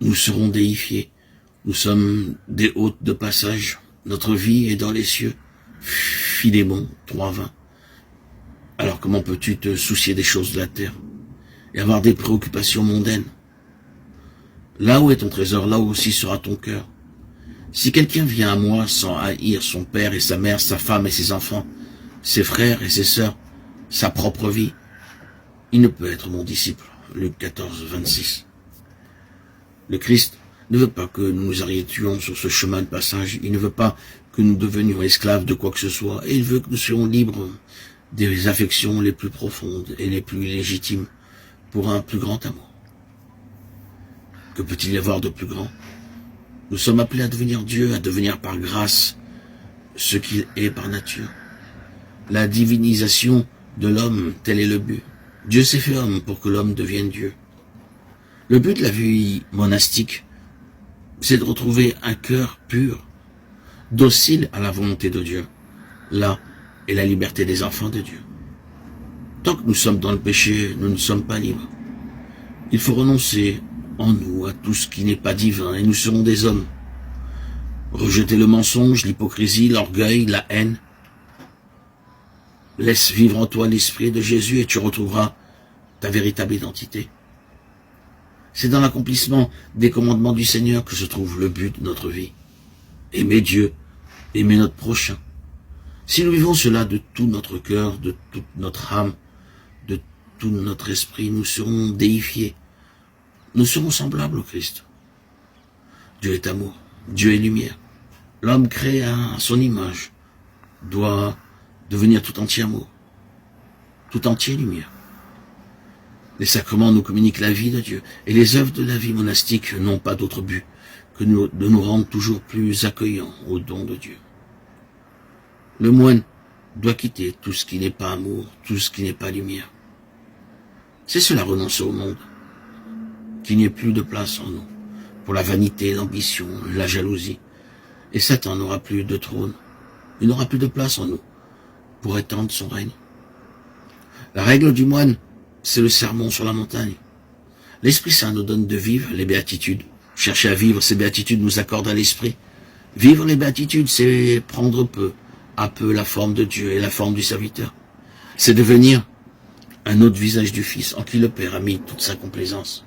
nous serons déifiés. Nous sommes des hôtes de passage. Notre vie est dans les cieux. Philémon 3:20. Alors comment peux-tu te soucier des choses de la terre et avoir des préoccupations mondaines? Là où est ton trésor, là aussi sera ton cœur. Si quelqu'un vient à moi sans haïr son père et sa mère, sa femme et ses enfants, ses frères et ses sœurs, sa propre vie, il ne peut être mon disciple. Luc 14:26. Le Christ ne veut pas que nous nous arrêtions sur ce chemin de passage. Il ne veut pas que nous devenions esclaves de quoi que ce soit. Et il veut que nous soyons libres des affections les plus profondes et les plus légitimes pour un plus grand amour. Que peut-il y avoir de plus grand? Nous sommes appelés à devenir Dieu, à devenir par grâce ce qu'il est par nature. La divinisation de l'homme, tel est le but. Dieu s'est fait homme pour que l'homme devienne Dieu. Le but de la vie monastique, c'est de retrouver un cœur pur, docile à la volonté de Dieu. Là est la liberté des enfants de Dieu. Tant que nous sommes dans le péché, nous ne sommes pas libres. Il faut renoncer en nous à tout ce qui n'est pas divin et nous serons des hommes. Rejeter le mensonge, l'hypocrisie, l'orgueil, la haine. Laisse vivre en toi l'esprit de Jésus et tu retrouveras ta véritable identité. C'est dans l'accomplissement des commandements du Seigneur que se trouve le but de notre vie. Aimer Dieu, aimer notre prochain. Si nous vivons cela de tout notre cœur, de toute notre âme, de tout notre esprit, nous serons déifiés. Nous serons semblables au Christ. Dieu est amour, Dieu est lumière. L'homme créé à son image doit devenir tout entier amour, tout entier lumière. Les sacrements nous communiquent la vie de Dieu, et les œuvres de la vie monastique n'ont pas d'autre but que de nous rendre toujours plus accueillants au don de Dieu. Le moine doit quitter tout ce qui n'est pas amour, tout ce qui n'est pas lumière. C'est cela renoncer au monde, qu'il n'y ait plus de place en nous, pour la vanité, l'ambition, la jalousie. Et Satan n'aura plus de trône, il n'aura plus de place en nous, pour étendre son règne. La règle du moine, c'est le sermon sur la montagne. L'Esprit Saint nous donne de vivre les béatitudes. Chercher à vivre ces béatitudes nous accorde à l'Esprit. Vivre les béatitudes, c'est prendre peu à peu la forme de Dieu et la forme du serviteur. C'est devenir un autre visage du Fils en qui le Père a mis toute sa complaisance.